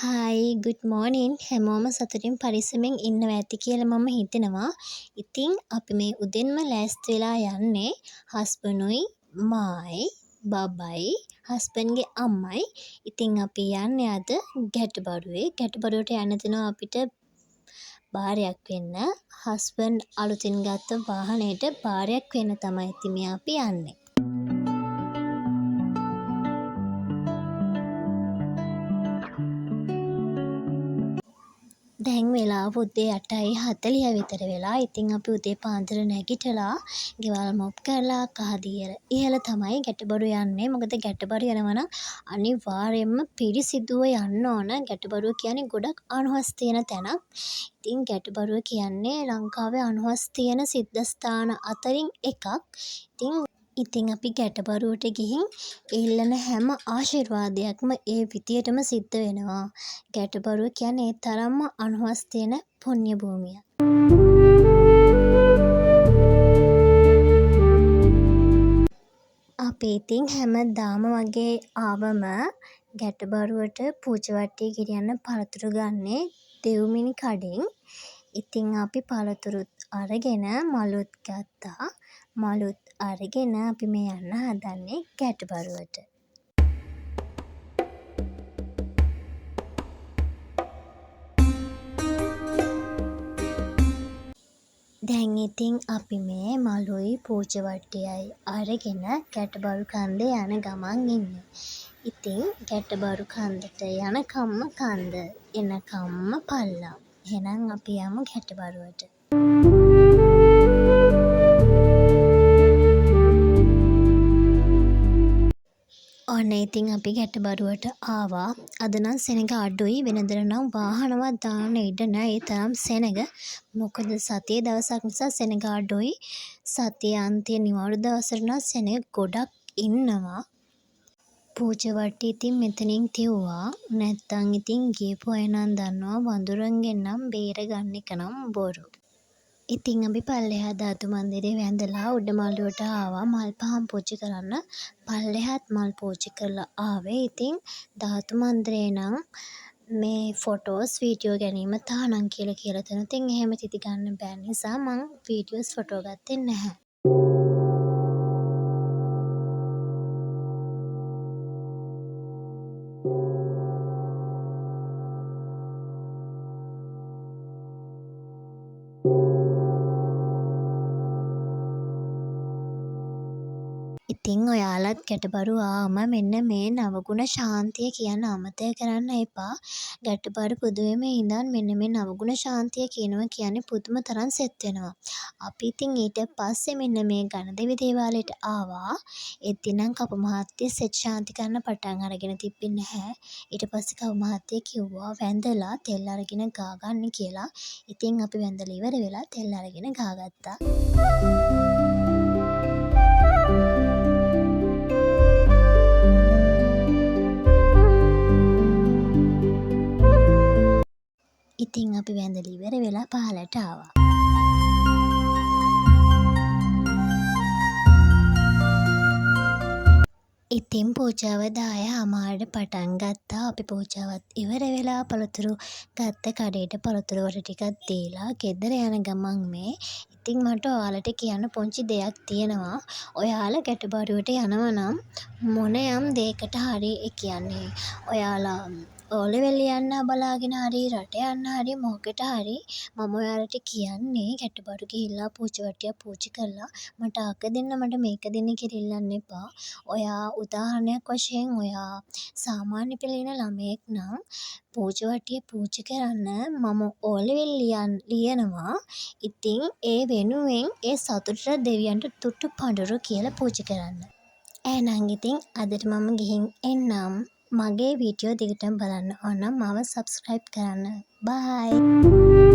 Hi good morning හැමෝම සතුටින් පරිස්සමෙන් ඉන්නවා ඇති කියලා මම හිතනවා. ඉතින් අපි මේ උදෙන්ම ලෑස්ති වෙලා යන්නේ හස්බන්ඩ්ුයි මායි බබයි හස්බන්ඩ්ගේ අම්මයි. ඉතින් අපි යන්නේ අද ගැටබරුවේ. ගැටබරුවට යන්න දෙනවා අපිට බාරයක් වෙන්න. හස්බන්ඩ් අලුතින් ගත්ත වාහනේට බාරයක් වෙන්න තමයි ඉතින් මේ අපි යන්නේ. දැන් වෙලාව උදේ 8:40 විතර වෙලා. ඉතින් අපි උදේ පාන්දර නැගිටලා ගෙවල් මොප් කරලා කහදියර ඉහළ තමයි ගැටබරු යන්නේ. මොකද ගැටබරු යනවා නම් අනිවාර්යයෙන්ම පිරිසිදුව යන්න ඕන. ගැටබරුව කියන්නේ ගොඩක් අනුහස් තියෙන තැනක්. ඉතින් ගැටබරුව කියන්නේ ලංකාවේ අනුහස් තියෙන සිද්ධස්ථාන අතරින් එකක්. ඉතින් අපි ගැටබරුවට ගිහින් ඉල්ලන හැම ආශිර්වාදයක්ම ඒ විදියටම සිද්ධ වෙනවා. ගැටබරුව කියන්නේ ඒ තරම්ම අනුහස් තියෙන පුණ්‍ය භූමියක්. අපි ඉතින් හැමදාම වගේ ආවම ගැටබරුවට පූජවට්ටිය ගෙනියන්න පළතුරු ගන්නේ දෙව්මිනි කඩෙන්. ඉතින් අපි පළතුරුත් අරගෙන මලුත් ගත්තා. මලුත් අරගෙන අපි මේ යන්න හදන්නේ ගැටබරුවට. දැන් ඉතින් අපි මේ මලුයි පූජවට්ටියයි අරගෙන ගැටබරු කන්දේ යන ගමන් ඉන්නේ. ඉතින් ගැටබරු කන්දට යනකම්ම කන්ද එනකම්ම පල්ලම්. එහෙනම් අපි යමු ගැටබරුවට. ඔන්න ඉතින් අපි ගැටබරුවට ආවා. අද නම් සෙනඟ අඩුයි. වෙනදට නම් වාහනවත් දාන්න ඉඩ නැහැ. ඒ තරම් සෙනඟ. මොකද සතියේ දවසක් නිසා සෙනඟ අඩුයි. සතියේ අන්තිම නිවාඩු දවසට නම් සෙනඟ ගොඩක් ඉන්නවා. පූජවට්ටිය ඉතින් මෙතනින් තියුවා. නැත්තම් ඉතින් ගියපු අය නම් දන්නවා වඳුරන්ගෙන් නම් බේරගන්න එක නම් බොරු. ඉතින් අපි පල්ලෙහා ධාතු මන්දිරේ වැඳලා උඩ මළුවට ආවා මල් පහන් පූජා කරන්න. පල්ලෙහාත් මල් පූජා කරලා ආවේ. ඉතින් ධාතු මන්දිරේ නම් මේ ෆොටෝස් වීඩියෝ ගැනීම තහනම් කියලා තියෙනවා. ඉතින් එහෙම තිති ගන්න බැරි නිසා මං වීඩියෝස් ෆොටෝ ගත්තේ නැහැ. ඉතින් ඔයාලත් ගැටබරු ආවම මෙන්න මේ නවගුණ ශාන්තිය කියන්න අමතක කරන්න එපා. ගැටබරු පුදුමෙම ඉඳන් මෙන්න මේ නවගුණ ශාන්තිය කියනවා කියන්නේ පුදුම තරම් සෙත් වෙනවා. අපි ඉතින් ඊට පස්සේ මෙන්න මේ ගණදෙවි දේවාලයට ආවා. එද්දි නම් කපු මහත්තයා සෙත් ශාන්ති කරන්න පටන් අරගෙන තිබ්බේ නැහැ. ඊට පස්සේ කපු මහත්තයා කිව්වා වැඳලා තෙල් අරගෙන ගා ගන්න කියලා. ඉතින් අපි වැඳලා ඉවර වෙලා තෙල් අරගෙන ගාගත්තා. ඉතින් අපි වැඳලා ඉවර වෙලා පහලට ආවා. ඉතින් පූජාව 10:00 පටන් ගත්තා. අපි පූජාවත් ඉවර වෙලා පළතුරු ගත්ත කඩේට පළතුරු වල ටිකක් දීලා ගෙදර යන ගමන් මේ ඉතින් මට ඔයාලට කියන්න පුංචි දෙයක් තියෙනවා. ඔයාලා ගැටබරුවට යනවා නම් මොන යම් දෙයකට හරි ඒ කියන්නේ ඔයාලා ඕලෙවල් යන්න බලාගෙන හරි රට යන්න හරි මොකකට හරි මම ඔයාලට කියන්නේ ගැටබරු ගිහිල්ලා පූජවට්ටියක් පූජා කරලා මට අක දෙන්න මට මේක දෙන්න කියලා ඉල්ලන්න එපා. ඔයා උදාහරණයක් වශයෙන් ඔයා සාමාන්‍ය පෙළේ ඉන්න ළමයෙක් නම් පූජවට්ටිය පූජා කරන්න මම ඕලෙවල් ලියනවා. ඉතින් ඒ වෙනුවෙන් ඒ සතුටට දෙවියන්ට තුට්ටු පඬුරු කියලා පූජා කරන්න. එහෙනම් ඉතින් අදට මම ගිහින් එන්නම්. මගේ වීඩියෝ දිගටම බලන්න ඕන නම් මාව සබ්ස්ක්‍රයිබ් කරන්න. බයි.